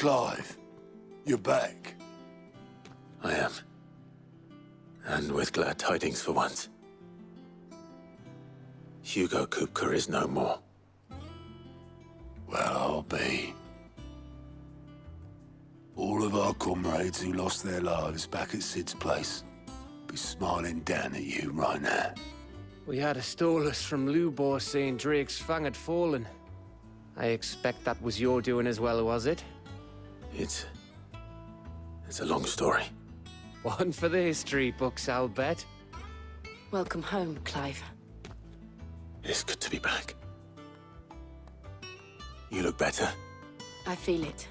Clive, you're back. I am. And with glad tidings for once. Hugo Kupka is no more. Well, I'll be. All of our comrades who lost their lives back at Sid's place be smiling down at you right now. We had a stolus from Lubor saying Drake's fang had fallen. I expect that was your doing as well, was it? It's a long story. One for the history books, I'll bet. Welcome home, Clive. It's good to be back. You look better. I feel it.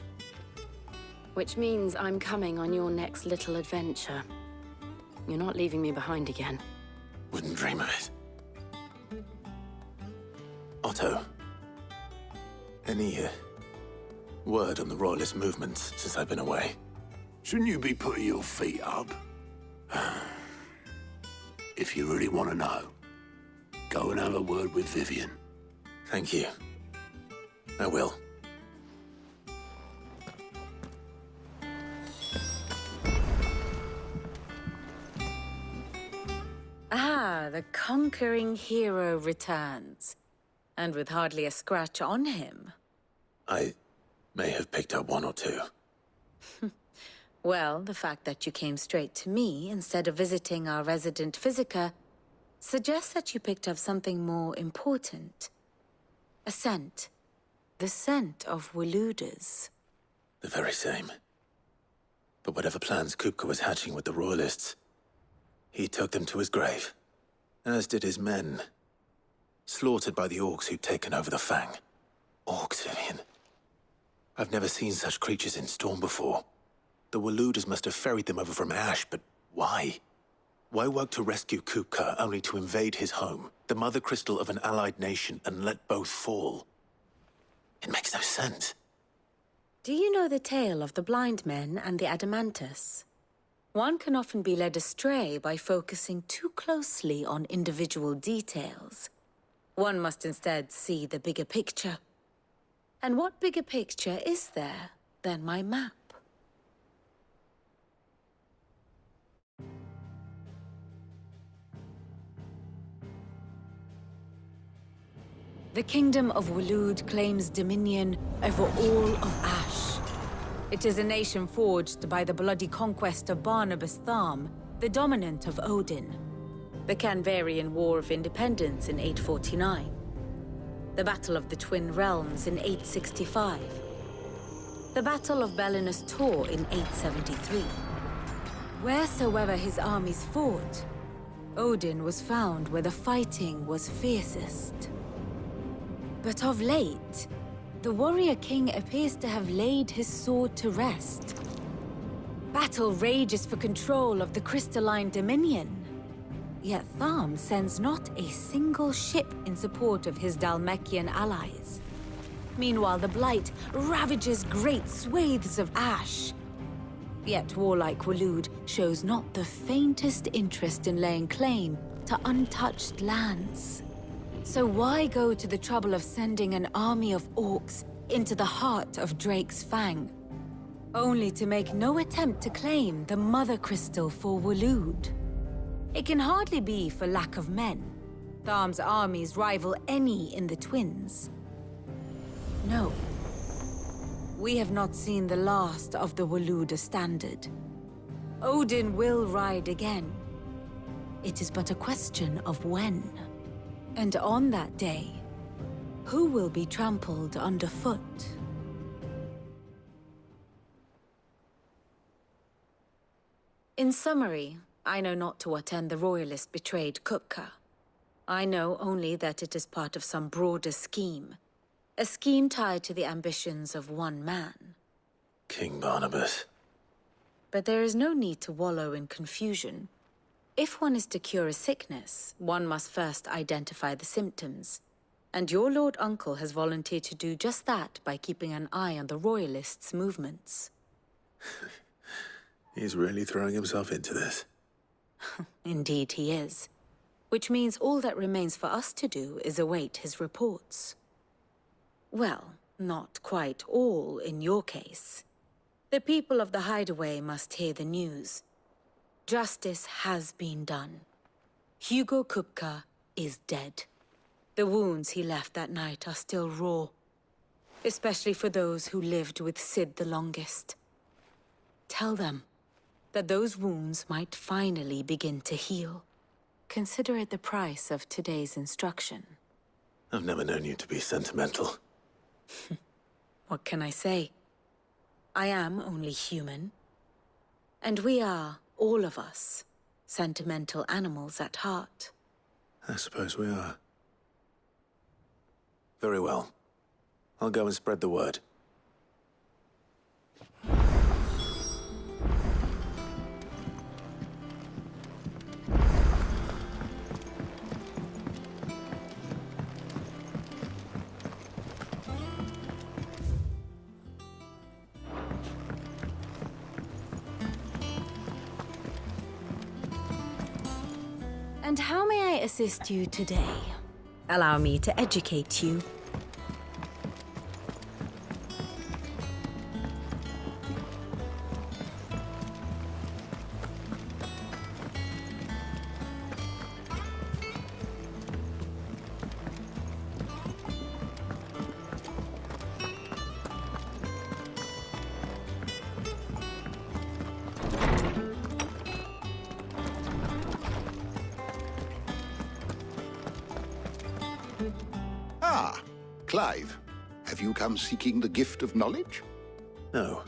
Which means I'm coming on your next little adventure. You're not leaving me behind again. Wouldn't dream of it. Otto, any word on the Royalist movements since I've been away? Shouldn't you be putting your feet up? If you really want to know, go and have a word with Vivian. Thank you. I will. Ah, the conquering hero returns. And with hardly a scratch on him. I may have picked up one or two. Well, the fact that you came straight to me instead of visiting our resident physiker suggests that you picked up something more important. A scent. The scent of Waludas. The very same. But whatever plans Kupka was hatching with the Royalists, he took them to his grave. As did his men. Slaughtered by the orcs who'd taken over the Fang. Orcs, Vivian. I've never seen such creatures in Storm before. The Waludas must have ferried them over from Ash, but why? Why work to rescue Kupka only to invade his home, the mother crystal of an allied nation, and let both fall? It makes no sense. Do you know the tale of the blind men and the Adamantus? One can often be led astray by focusing too closely on individual details. One must instead see the bigger picture. And what bigger picture is there than my map? The Kingdom of Waloed claims dominion over all of Ash. It is a nation forged by the bloody conquest of Barnabas Tharm, the dominant of Odin. The Canvarian War of Independence in 849. The Battle of the Twin Realms in 865. The Battle of Belinus Tor in 873. Wheresoever his armies fought, Odin was found where the fighting was fiercest. But of late, the warrior king appears to have laid his sword to rest. Battle rages for control of the crystalline dominion. Yet Tharm sends not a single ship in support of his Dhalmekian allies. Meanwhile, the Blight ravages great swathes of Ash. Yet warlike Waloed shows not the faintest interest in laying claim to untouched lands. So why go to the trouble of sending an army of orcs into the heart of Drake's Fang, only to make no attempt to claim the Mother Crystal for Waloed? It can hardly be for lack of men. Tharm's armies rival any in the Twins. No. We have not seen the last of the Waluda standard. Odin will ride again. It is but a question of when. And on that day, who will be trampled underfoot? In summary, I know not to what end the Royalist betrayed Kupka. I know only that it is part of some broader scheme. A scheme tied to the ambitions of one man. King Barnabas. But there is no need to wallow in confusion. If one is to cure a sickness, one must first identify the symptoms. And your Lord Uncle has volunteered to do just that by keeping an eye on the Royalists' movements. He's really throwing himself into this. Indeed he is. Which means all that remains for us to do is await his reports. Well, not quite all in your case. The people of the Hideaway must hear the news. Justice has been done. Hugo Kupka is dead. The wounds he left that night are still raw, especially for those who lived with Sid the longest. Tell them that those wounds might finally begin to heal. Consider it the price of today's instruction. I've never known you to be sentimental. What can I say? I am only human. And we are, all of us, sentimental animals at heart. I suppose we are. Very well. I'll go and spread the word. And how may I assist you today? Allow me to educate you. Ah, Clive. Have you come seeking the gift of knowledge? No.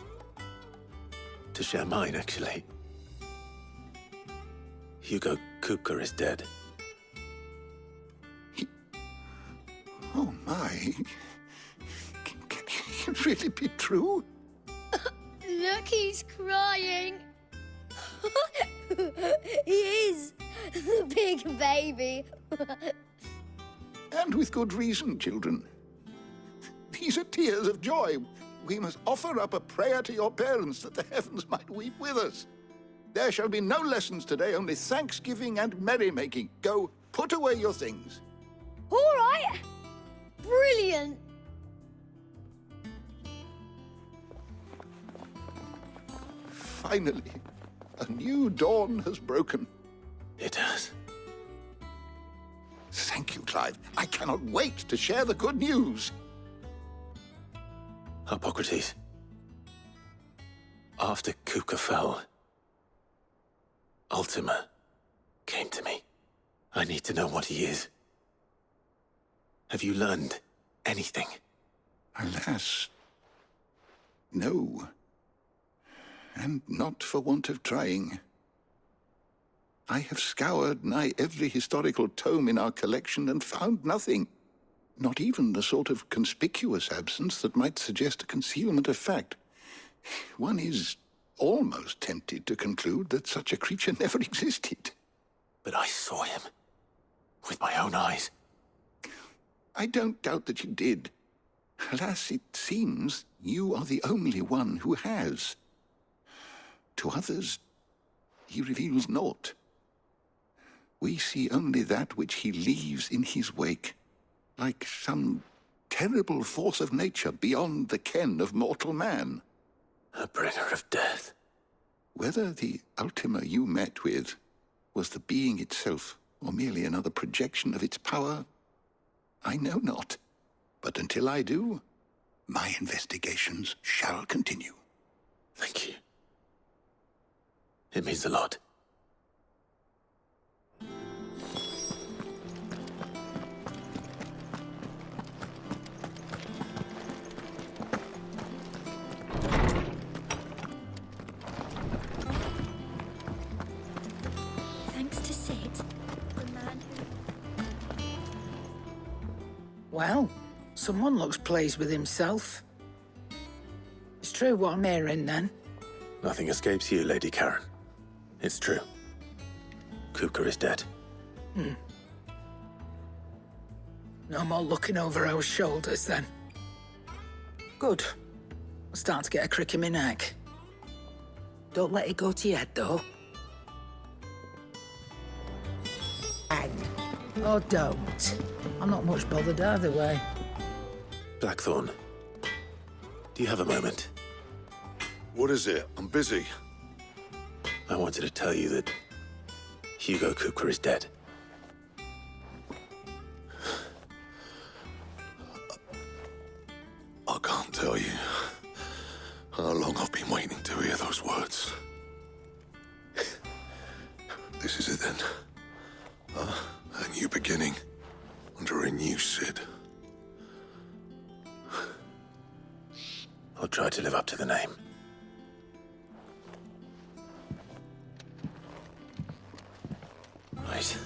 To share mine, actually. Hugo Kupka is dead. Oh, my. Can it really be true? Look, he's crying. He is. The big baby. And with good reason, children. These are tears of joy. We must offer up a prayer to your parents that the heavens might weep with us. There shall be no lessons today, only thanksgiving and merrymaking. Go, put away your things. All right. Brilliant. Finally, a new dawn has broken. It has. Thank you, Clive. I cannot wait to share the good news. Hippocrates. After Kupka fell, Ultima came to me. I need to know what he is. Have you learned anything? Alas, no. And not for want of trying. I have scoured nigh every historical tome in our collection and found nothing. Not even the sort of conspicuous absence that might suggest a concealment of fact. One is almost tempted to conclude that such a creature never existed. But I saw him. With my own eyes. I don't doubt that you did. Alas, it seems you are the only one who has. To others, he reveals naught. We see only that which he leaves in his wake, like some terrible force of nature beyond the ken of mortal man. A bringer of death. Whether the Ultima you met with was the being itself, or merely another projection of its power, I know not. But until I do, my investigations shall continue. Thank you. It means a lot. Thanks to Sid, the man who... Well, someone looks pleased with himself. It's true what I'm hearing, then. Nothing escapes you, Lady Karen. It's true. Kupka is dead. No more looking over our shoulders, then. Good. I'm starting to get a crick in my neck. Don't let it go to your head, though. Or don't. I'm not much bothered either way. Blackthorn, do you have a moment? What is it? I'm busy. I wanted to tell you that Hugo Kupka is dead. I can't tell you how long I've been waiting to hear those words. This is it then. A new beginning under a new Sid. I'll try to live up to the name. Right.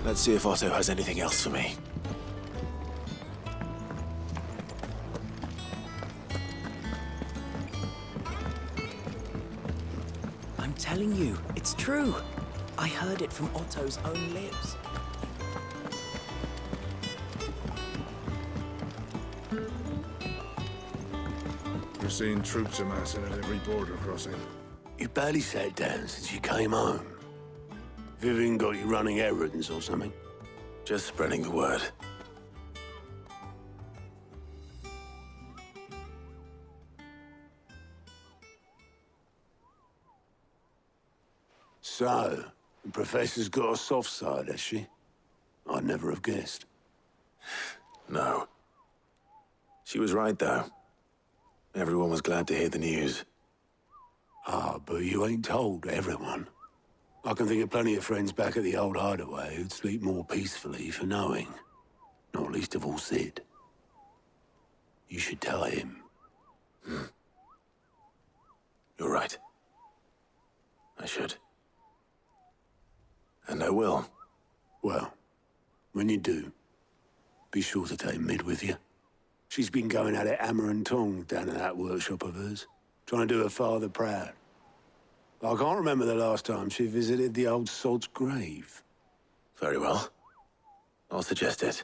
Let's see if Otto has anything else for me. I'm telling you, it's true. I heard it from Otto's own lips. We're seeing troops amassing at every border crossing. You barely sat down since you came home. Vivian got you running errands or something? Just spreading the word. So, the Professor's got a soft side, has she? I'd never have guessed. No. She was right, though. Everyone was glad to hear the news. Ah, but you ain't told everyone. I can think of plenty of friends back at the old hideaway who'd sleep more peacefully for knowing. Not least of all Sid. You should tell him. You're right. I should. And I will. Well, when you do, be sure to take Mid with you. She's been going at it hammer and tongs down in that workshop of hers, trying to do her father proud. I can't remember the last time she visited the old sod's grave. Very well. I'll suggest it.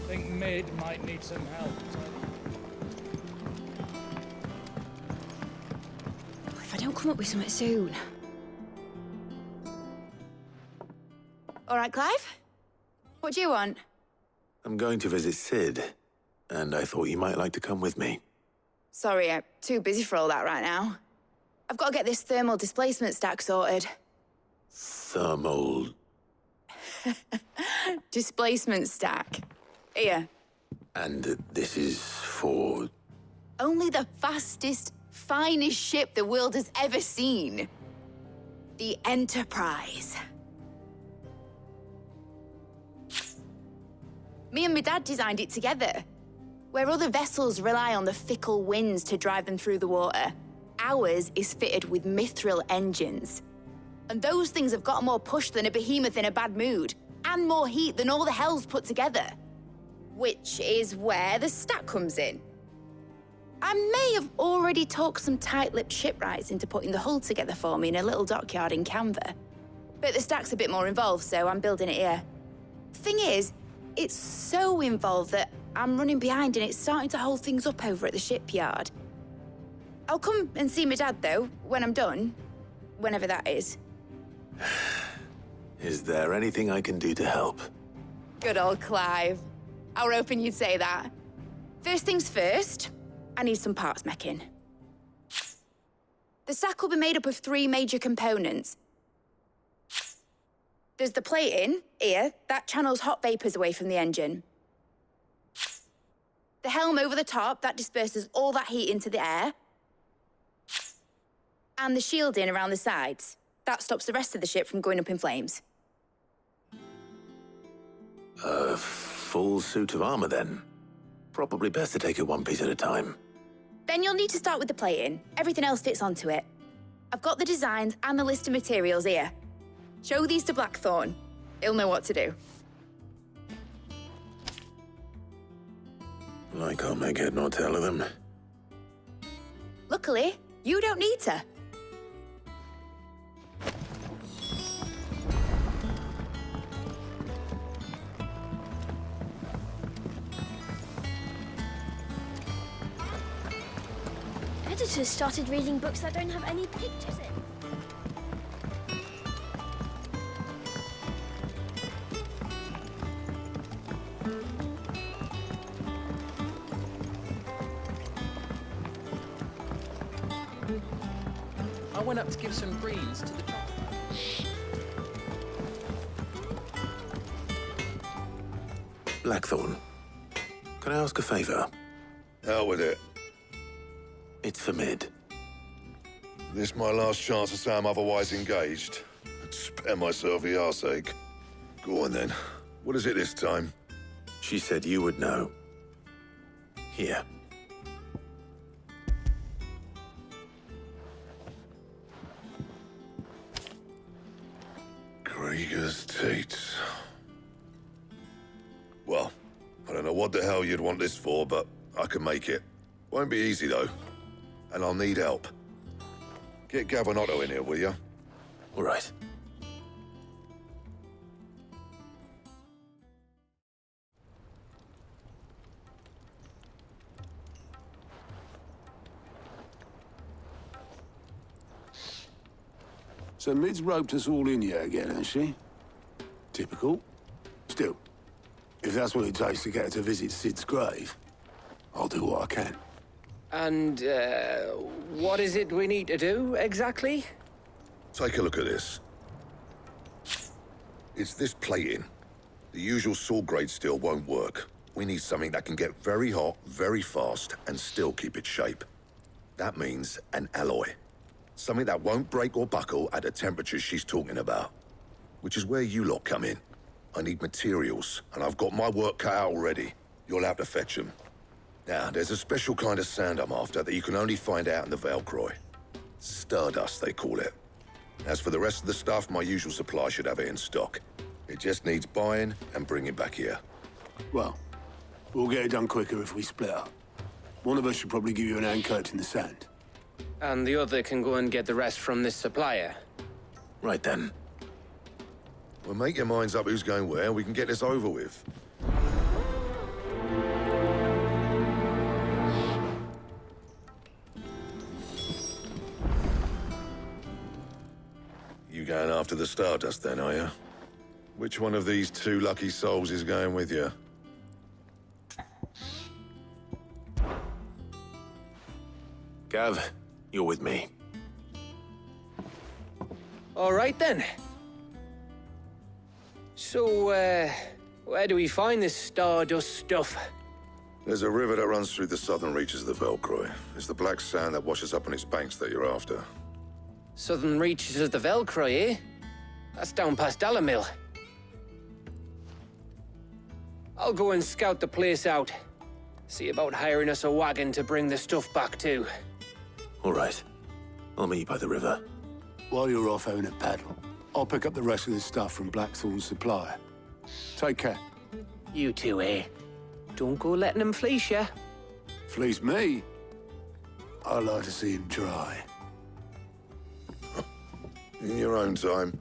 Think Mid might need some help. If I don't come up with something soon. All right, Clive? What do you want? I'm going to visit Sid, and I thought you might like to come with me. Sorry, I'm too busy for all that right now. I've got to get this thermal displacement stack sorted. Thermal... Displacement stack. Here. And this is for... Only the fastest, finest ship the world has ever seen. The Enterprise. Me and my dad designed it together. Where other vessels rely on the fickle winds to drive them through the water, ours is fitted with mithril engines. And those things have got more push than a behemoth in a bad mood, and more heat than all the hells put together. Which is where the stack comes in. I may have already talked some tight-lipped shipwrights into putting the hull together for me in a little dockyard in Canva. But the stack's a bit more involved, so I'm building it here. Thing is, it's so involved that I'm running behind and it's starting to hold things up over at the shipyard. I'll come and see my dad, though, when I'm done. Whenever that is. Is there anything I can do to help? Good old Clive. I were hoping you'd say that. First things first, I need some parts meching. The stack will be made up of 3 major components. There's the plating, here, that channels hot vapors away from the engine. The helm over the top, that disperses all that heat into the air. And the shielding around the sides. That stops the rest of the ship from going up in flames. A full suit of armor, then. Probably best to take it one piece at a time. Then you'll need to start with the plating. Everything else fits onto it. I've got the designs and the list of materials here. Show these to Blackthorn. He'll know what to do. I can't make head nor tail of them. Luckily, you don't need to. Editors started reading books that don't have any pictures in. I went up to give some greens to the top. Blackthorn, can I ask a favor? Hell with it. It's for Mid. This my last chance to say I'm otherwise engaged. I'd spare myself the arseache. Go on then. What is it this time? She said you would know. Here. Krieger's Tates. Well, I don't know what the hell you'd want this for, but I can make it. Won't be easy, though. And I'll need help. Get Gavin-Otto in here, will you? All right. So Mid's roped us all in here again, has she? Typical. Still, if that's what it takes to get her to visit Sid's grave, I'll do what I can. And, what is it we need to do, exactly? Take a look at this. It's this plating. The usual sword grade steel won't work. We need something that can get very hot, very fast, and still keep its shape. That means an alloy. Something that won't break or buckle at the temperatures she's talking about. Which is where you lot come in. I need materials, and I've got my work cut out already. You'll have to fetch them. Now, there's a special kind of sand I'm after that you can only find out in the Valcroy. Stardust, they call it. As for the rest of the stuff, my usual supply should have it in stock. It just needs buying and bringing back here. Well, we'll get it done quicker if we split up. One of us should probably give you an hand coat in the sand. And the other can go and get the rest from this supplier. Right then. Well, make your minds up who's going where, and we can get this over with. You going after the Stardust then, are you? Which one of these two lucky souls is going with you? Gav, you're with me. All right, then. So, where do we find this Stardust stuff? There's a river that runs through the southern reaches of the Valcroy. It's the black sand that washes up on its banks that you're after. Southern reaches of the Valcroy, eh? That's down past Dalamil. I'll go and scout the place out. See about hiring us a wagon to bring the stuff back to. All right. I'll meet you by the river. While you're off having a paddle, I'll pick up the rest of the stuff from Blackthorn's supplier. Take care. You two, eh? Don't go letting him fleece ya. Fleece me? I'd like to see him try. In your own time.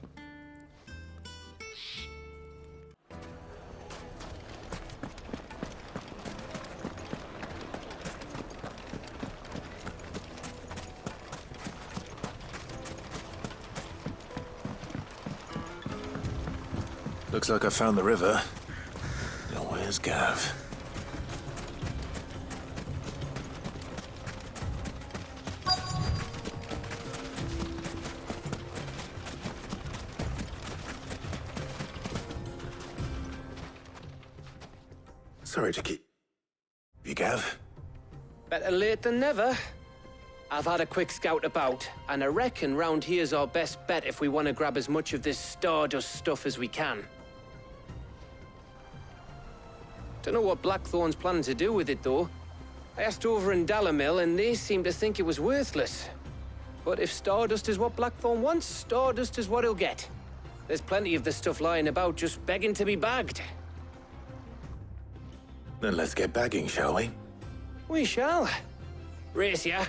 Looks like I found the river. Now where's Gav? Sorry to keep you, Gav. Better late than never. I've had a quick scout about, and I reckon round here's our best bet if we want to grab as much of this Stardust stuff as we can. Don't know what Blackthorn's planning to do with it, though. I asked over in Dalamil, and they seem to think it was worthless. But if Stardust is what Blackthorn wants, Stardust is what he'll get. There's plenty of the stuff lying about, just begging to be bagged. Then let's get bagging, shall we? We shall. Race ya.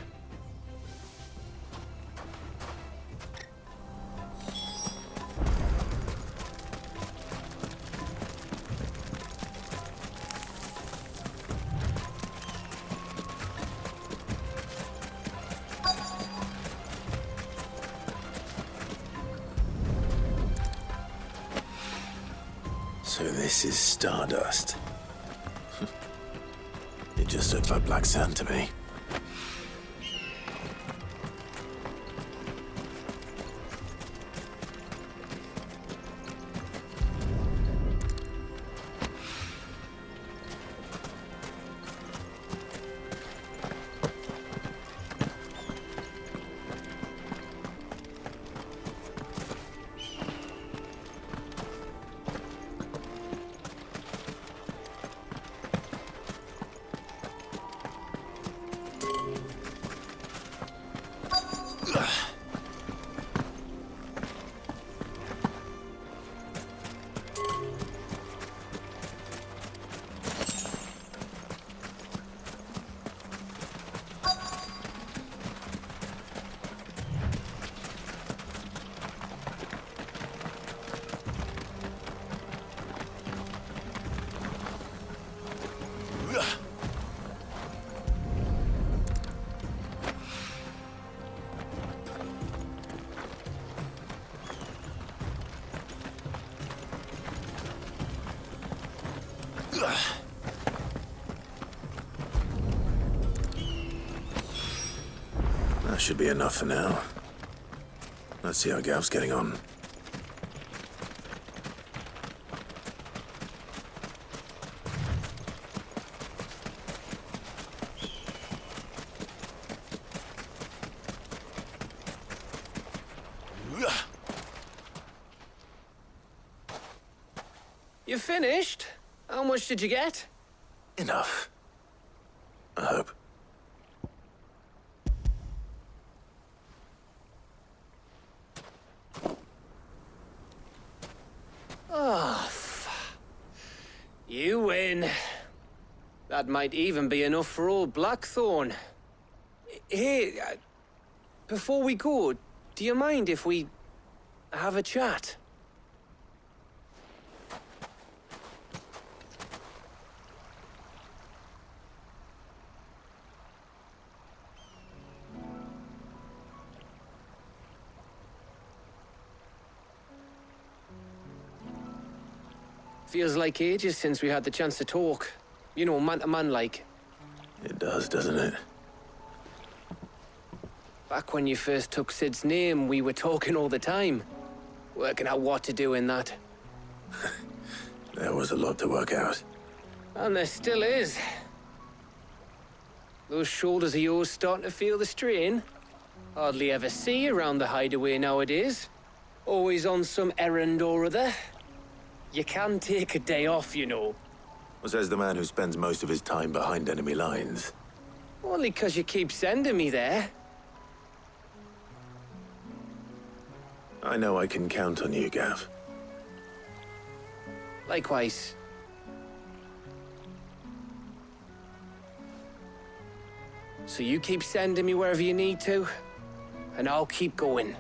So this is Stardust. It just looks like black sand to me. That should be enough for now. Let's see how Gav's getting on. You finished? How much did you get? Enough. I hope. Oh, you win. That might even be enough for old Blackthorn. Hey, before we go, do you mind if we have a chat? Feels like ages since we had the chance to talk. You know, man to man like. It does, doesn't it? Back when you first took Sid's name, we were talking all the time. Working out what to do in that. There was a lot to work out. And there still is. Those shoulders of yours starting to feel the strain. Hardly ever see you around the hideaway nowadays. Always on some errand or other. You can take a day off, you know. Well, says the man who spends most of his time behind enemy lines. Only 'cause you keep sending me there. I know I can count on you, Gav. Likewise. So you keep sending me wherever you need to, and I'll keep going.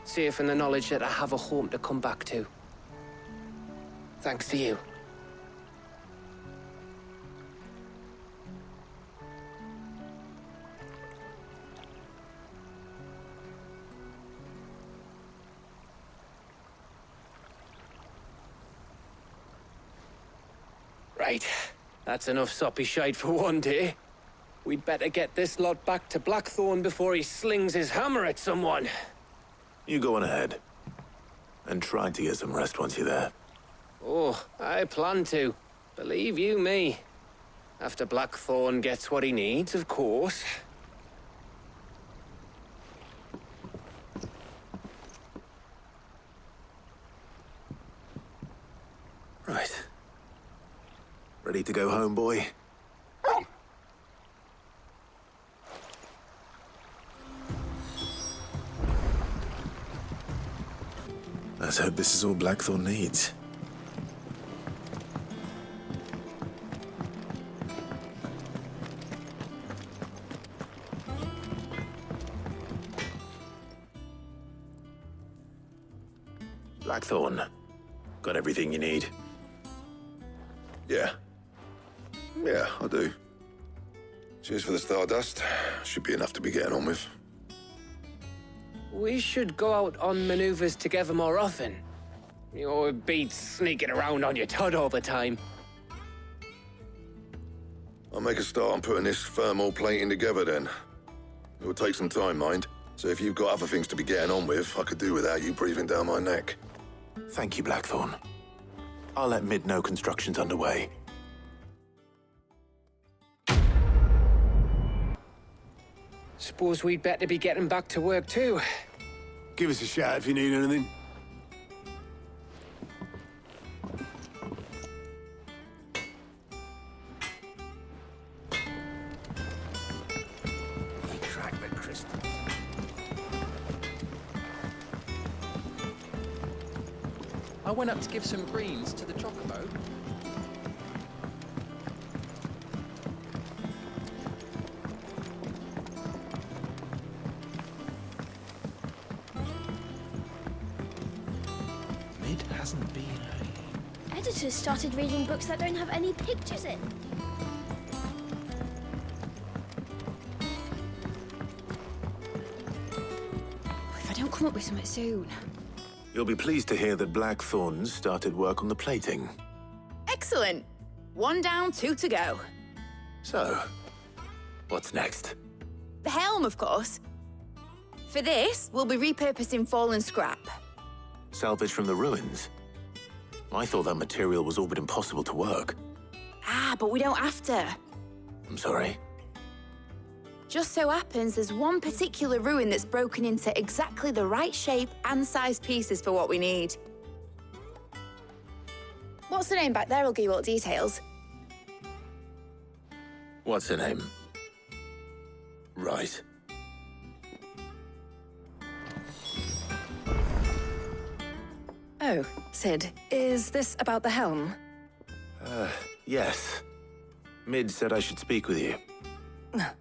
Safe in the knowledge that I have a home to come back to. Thanks to you. Right. That's enough soppy shite for one day. We'd better get this lot back to Blackthorn before he slings his hammer at someone. You go on ahead. And try to get some rest once you're there. Oh, I plan to. Believe you me. After Blackthorn gets what he needs, of course. Right. Ready to go home, boy? Let's hope this is all Blackthorn needs. Blackthorn, got everything you need? Yeah. Yeah, I do. Cheers for the Stardust. Should be enough to be getting on with. We should go out on maneuvers together more often. You know, it beats sneaking around on your Todd all the time. I'll make a start on putting this thermal plating together then. It will take some time, mind. So if you've got other things to be getting on with, I could do without you breathing down my neck. Thank you, Blackthorn. I'll let Mid know construction's underway. Suppose we'd better be getting back to work too. Give us a shout if you need anything. I went up to give some greens to the chocobo. Mid hasn't been Editors started reading books that don't have any pictures in. If I don't come up with something soon. You'll be pleased to hear that Blackthorn started work on the plating. Excellent. 1 down, 2 to go. So, what's next? The helm, of course. For this, we'll be repurposing fallen scrap. Salvage from the ruins? I thought that material was all but impossible to work. Ah, but we don't have to. I'm sorry. Just so happens there's one particular ruin that's broken into exactly the right shape and size pieces for what we need. What's the name back there? I'll give you all the details. What's her name? Right. Oh, Sid, is this about the helm? Yes. Mid said I should speak with you.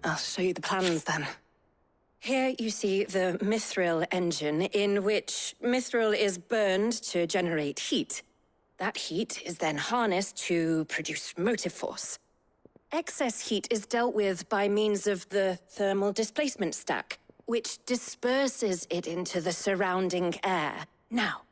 I'll show you the plans then. Here you see the mithril engine, in which mithril is burned to generate heat. That heat is then harnessed to produce motive force. Excess heat is dealt with by means of the thermal displacement stack, which disperses it into the surrounding air. Now,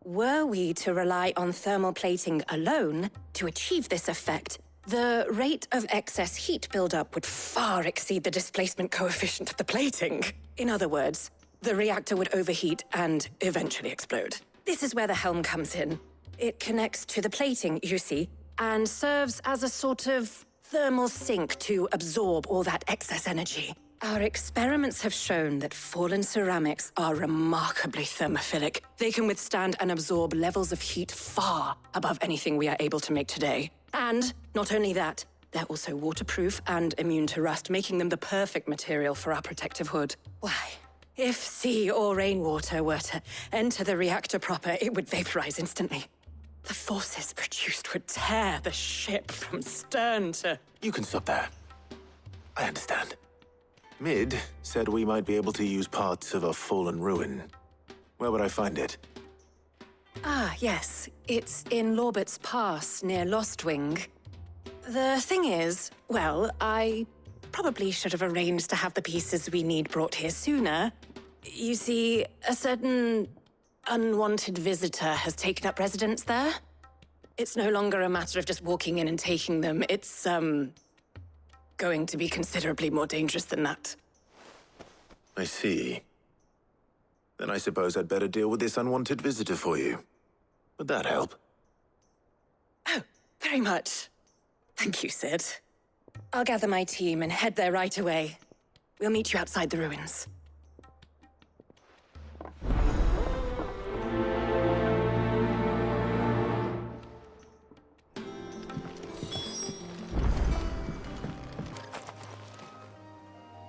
were we to rely on thermal plating alone to achieve this effect, the rate of excess heat buildup would far exceed the displacement coefficient of the plating. In other words, the reactor would overheat and eventually explode. This is where the helm comes in. It connects to the plating, you see, and serves as a sort of thermal sink to absorb all that excess energy. Our experiments have shown that fallen ceramics are remarkably thermophilic. They can withstand and absorb levels of heat far above anything we are able to make today. And not only that, they're also waterproof and immune to rust, making them the perfect material for our protective hood. Why? If sea or rainwater were to enter the reactor proper, it would vaporize instantly. The forces produced would tear the ship from stern to... You can stop there. I understand. Mid said we might be able to use parts of a fallen ruin. Where would I find it? Ah, yes. It's in Lorbert's Pass, near Lostwing. The thing is, well, I probably should have arranged to have the pieces we need brought here sooner. You see, a certain unwanted visitor has taken up residence there. It's no longer a matter of just walking in and taking them. It's, going to be considerably more dangerous than that. I see. Then I suppose I'd better deal with this unwanted visitor for you. Would that help? Oh, very much. Thank you, Sid. I'll gather my team and head there right away. We'll meet you outside the ruins.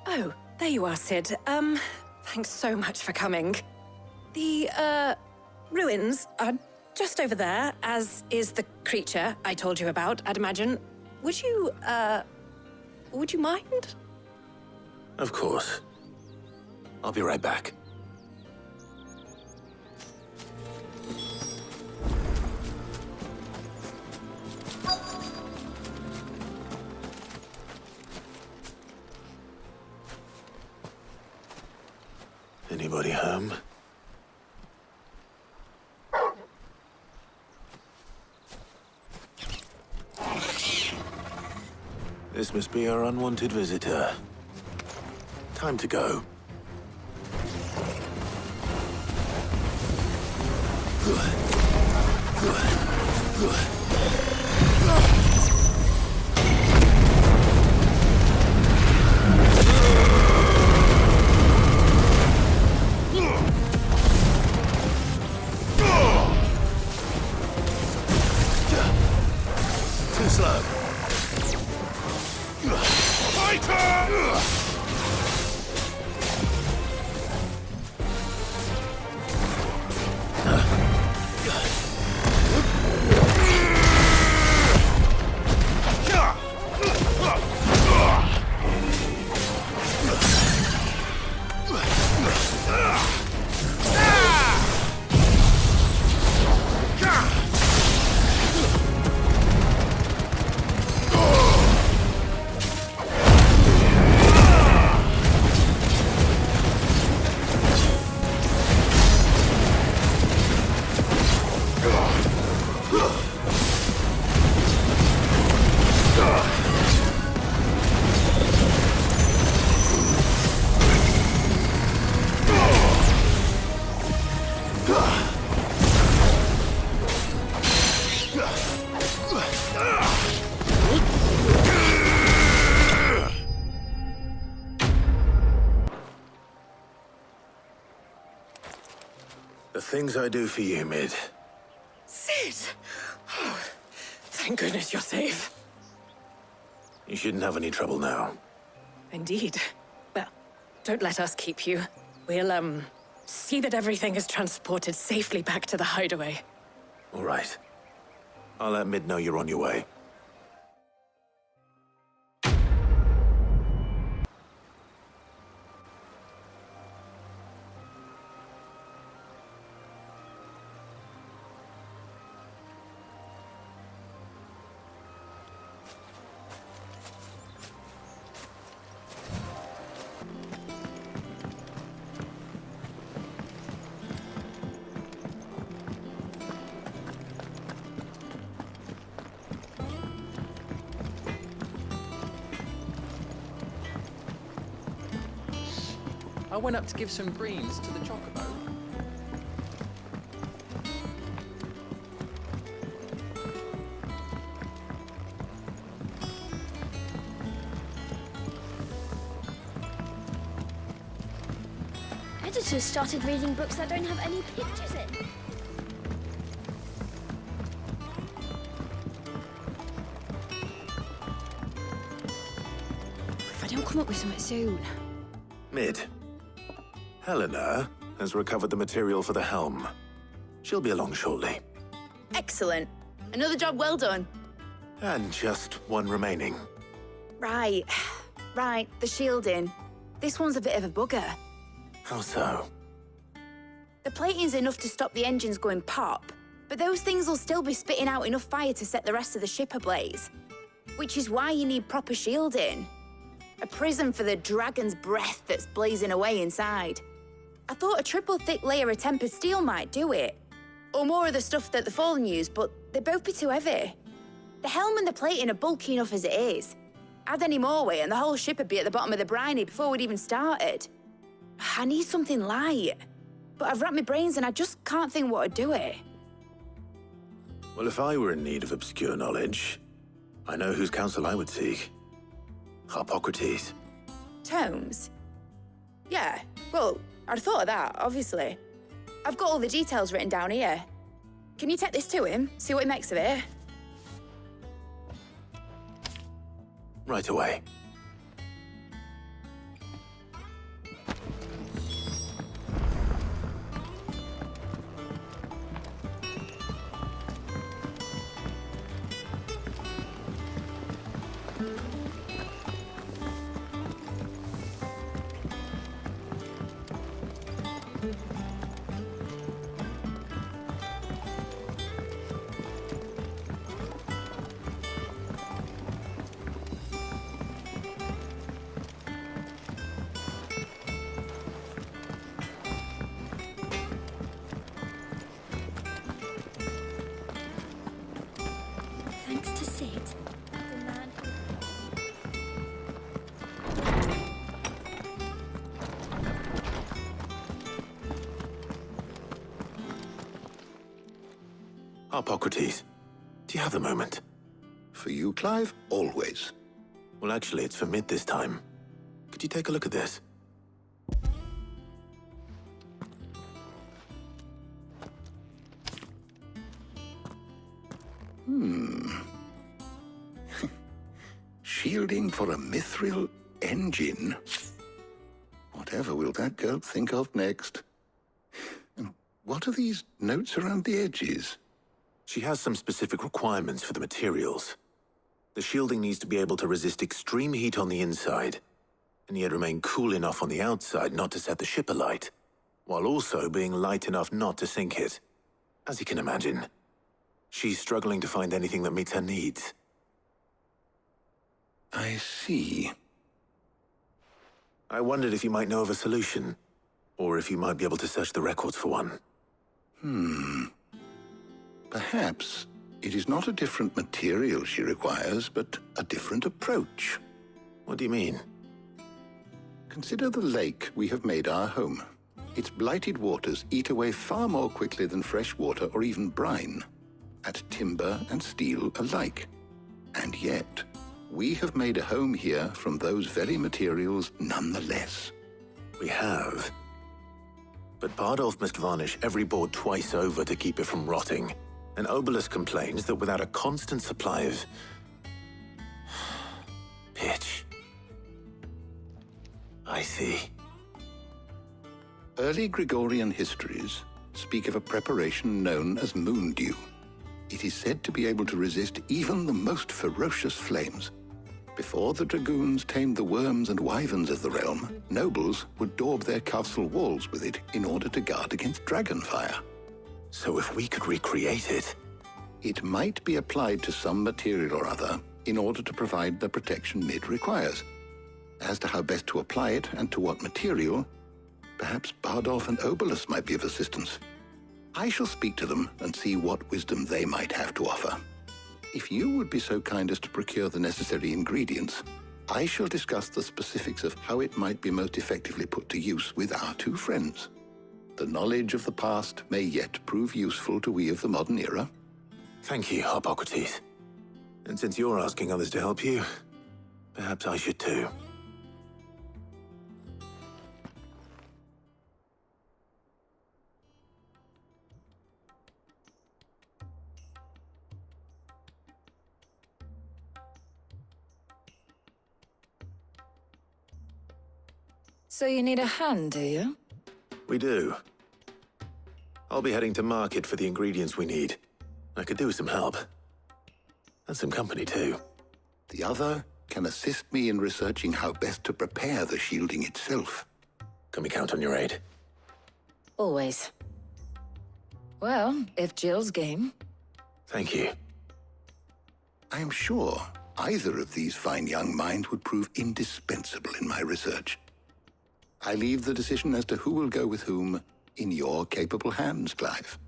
Oh, there you are, Sid. Thanks so much for coming. The, ruins are just over there, as is the creature I told you about, I'd imagine. Would you mind? Of course. I'll be right back. Anybody home? This must be our unwanted visitor. Time to go. Too slow. The things I do for you, Mid. Sid! Oh, thank goodness you're safe. You shouldn't have any trouble now. Indeed. Well, don't let us keep you. We'll, see that everything is transported safely back to the hideaway. All right. I'll let Mid know you're on your way. I went up to give some greens to the chocobo. Editors started reading books that don't have any pictures in. If I don't come up with something soon. Mid. Helena has recovered the material for the helm. She'll be along shortly. Excellent. Another job well done. And just one remaining. Right. Right, the shielding. This one's a bit of a bugger. How so? The plating's enough to stop the engines going pop, but those things will still be spitting out enough fire to set the rest of the ship ablaze. Which is why you need proper shielding. A prison for the dragon's breath that's blazing away inside. I thought a triple thick layer of tempered steel might do it. Or more of the stuff that the Fallen use, but they'd both be too heavy. The helm and the plating are bulky enough as it is. Add any more weight and the whole ship would be at the bottom of the briny before we'd even started. I need something light. But I've racked my brains and I just can't think what would do it. Well, if I were in need of obscure knowledge, I know whose counsel I would seek. Harpocrates. Tomes? Yeah, well, I'd thought of that, obviously. I've got all the details written down here. Can you take this to him, see what he makes of it? Right away. Hippocrates, do you have a moment? For you, Clive, always. Well, actually, it's for Mid this time. Could you take a look at this? Shielding for a mithril engine? Whatever will that girl think of next? And what are these notes around the edges? She has some specific requirements for the materials. The shielding needs to be able to resist extreme heat on the inside, and yet remain cool enough on the outside not to set the ship alight, while also being light enough not to sink it. As you can imagine, she's struggling to find anything that meets her needs. I see. I wondered if you might know of a solution, or if you might be able to search the records for one. Perhaps it is not a different material she requires, but a different approach. What do you mean? Consider the lake we have made our home. Its blighted waters eat away far more quickly than fresh water or even brine, at timber and steel alike. And yet, we have made a home here from those very materials nonetheless. We have. But Bardolph must varnish every board twice over to keep it from rotting. And Obelus complains that without a constant supply of pitch. I see. Early Gregorian histories speak of a preparation known as moon dew. It is said to be able to resist even the most ferocious flames. Before the dragoons tamed the worms and wyverns of the realm, nobles would daub their castle walls with it in order to guard against dragon fire. So if we could recreate it... It might be applied to some material or other in order to provide the protection Mid requires. As to how best to apply it and to what material, perhaps Bardolph and Obelus might be of assistance. I shall speak to them and see what wisdom they might have to offer. If you would be so kind as to procure the necessary ingredients, I shall discuss the specifics of how it might be most effectively put to use with our two friends. The knowledge of the past may yet prove useful to we of the modern era. Thank you, Hippocrates. And since you're asking others to help you, perhaps I should too. So you need a hand, do you? We do. I'll be heading to market for the ingredients we need. I could do with some help. And some company, too. The other can assist me in researching how best to prepare the shielding itself. Can we count on your aid? Always. Well, if Jill's game. Thank you. I am sure either of these fine young minds would prove indispensable in my research. I leave the decision as to who will go with whom in your capable hands, Clive.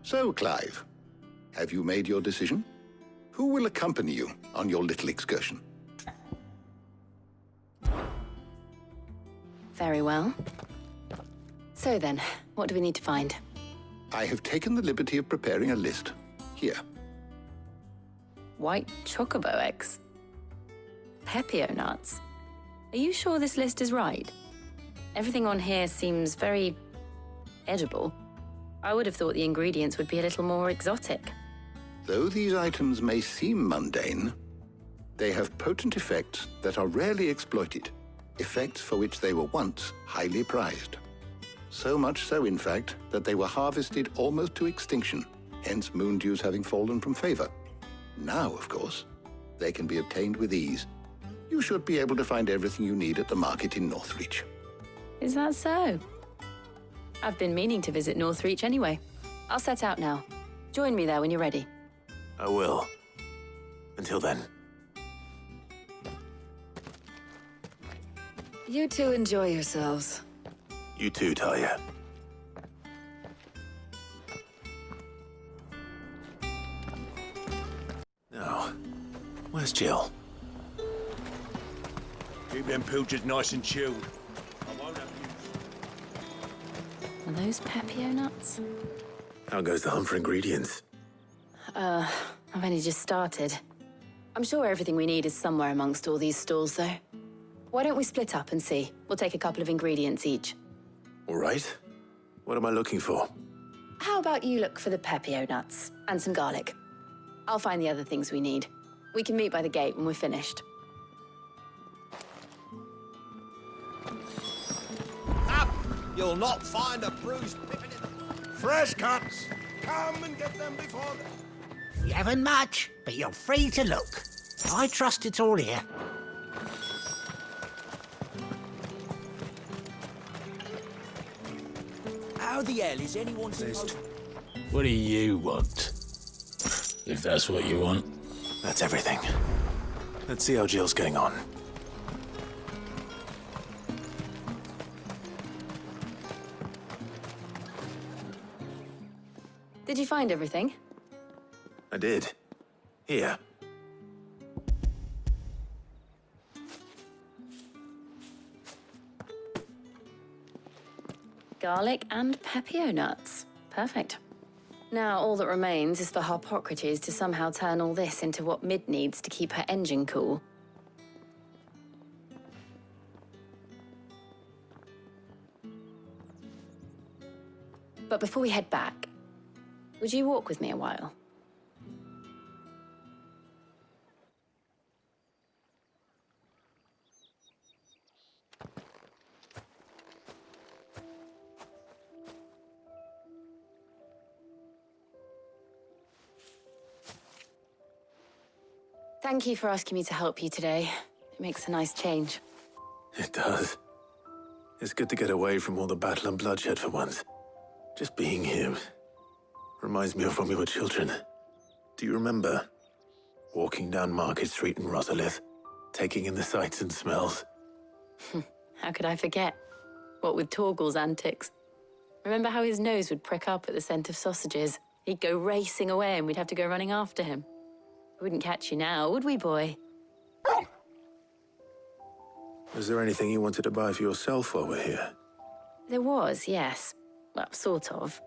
So, Clive, have you made your decision? Who will accompany you on your little excursion? Very well. So then, what do we need to find? I have taken the liberty of preparing a list. Here. White chocobo eggs. Pepio nuts. Are you sure this list is right? Everything on here seems very edible. I would have thought the ingredients would be a little more exotic. Though these items may seem mundane, they have potent effects that are rarely exploited, effects for which they were once highly prized. So much so, in fact, that they were harvested almost to extinction, hence moon dews having fallen from favor. Now, of course, they can be obtained with ease. You should be able to find everything you need at the market in Northreach. Is that so? I've been meaning to visit Northreach anyway. I'll set out now. Join me there when you're ready. I will. Until then. You two enjoy yourselves. You too, Talia. Now, where's Jill? Keep them pilchards nice and chilled. I won't have Are those Pepio nuts? How goes the hunt for ingredients? I've only just started. I'm sure everything we need is somewhere amongst all these stalls, though. Why don't we split up and see? We'll take a couple of ingredients each. All right. What am I looking for? How about you look for the Pepio nuts and some garlic? I'll find the other things we need. We can meet by the gate when we're finished. Up! You'll not find a bruised pippin in the... Fresh cuts! Come and get them before... You haven't much, but you're free to look. I trust it's all here. How the hell is anyone supposed... What do you want? If that's what you want. That's everything. Let's see how Jill's getting on. Did you find everything? I did. Here. Garlic and Pepio nuts. Perfect. Now, all that remains is for Harpocrates to somehow turn all this into what Mid needs to keep her engine cool. But before we head back, would you walk with me a while? Thank you for asking me to help you today. It makes a nice change. It does. It's good to get away from all the battle and bloodshed for once. Just being here reminds me of when we were children. Do you remember? Walking down Market Street in Rosalith, taking in the sights and smells. How could I forget? What with Torgal's antics. Remember how his nose would prick up at the scent of sausages? He'd go racing away and we'd have to go running after him. We wouldn't catch you now, would we, boy? Was there anything you wanted to buy for yourself while we're here? There was, yes. Well, sort of.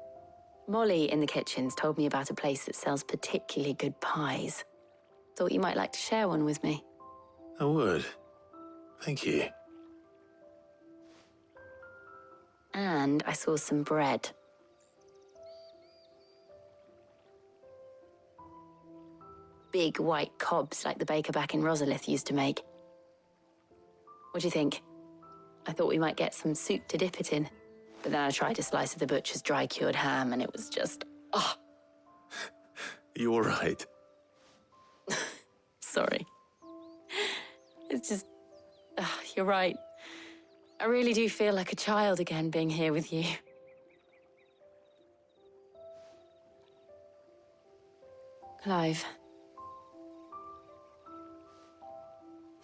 Molly in the kitchens told me about a place that sells particularly good pies. Thought you might like to share one with me. I would. Thank you. And I saw some bread. Big white cobs like the baker back in Rosalith used to make. What do you think? I thought we might get some soup to dip it in. But then I tried a slice of the butcher's dry-cured ham and it was just... oh! You all right? Sorry. It's just... you're right. I really do feel like a child again being here with you. Clive.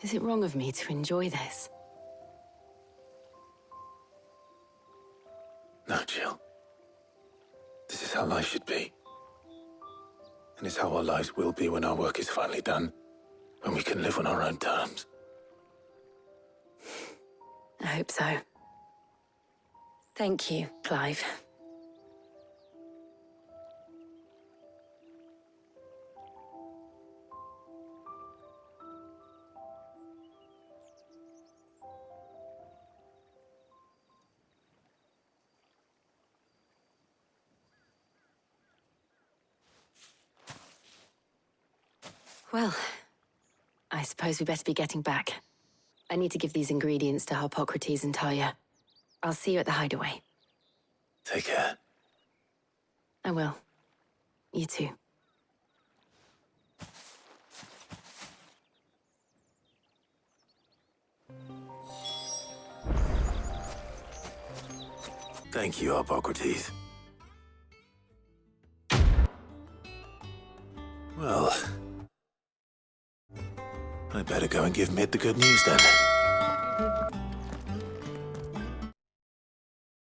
Is it wrong of me to enjoy this? No, Jill. This is how life should be. And it's how our lives will be when our work is finally done. When we can live on our own terms. I hope so. Thank you, Clive. Well, I suppose we better be getting back. I need to give these ingredients to Harpocrates and Talia. I'll see you at the hideaway. Take care. I will. You too. Thank you, Harpocrates. Well, I better go and give Mid the good news then.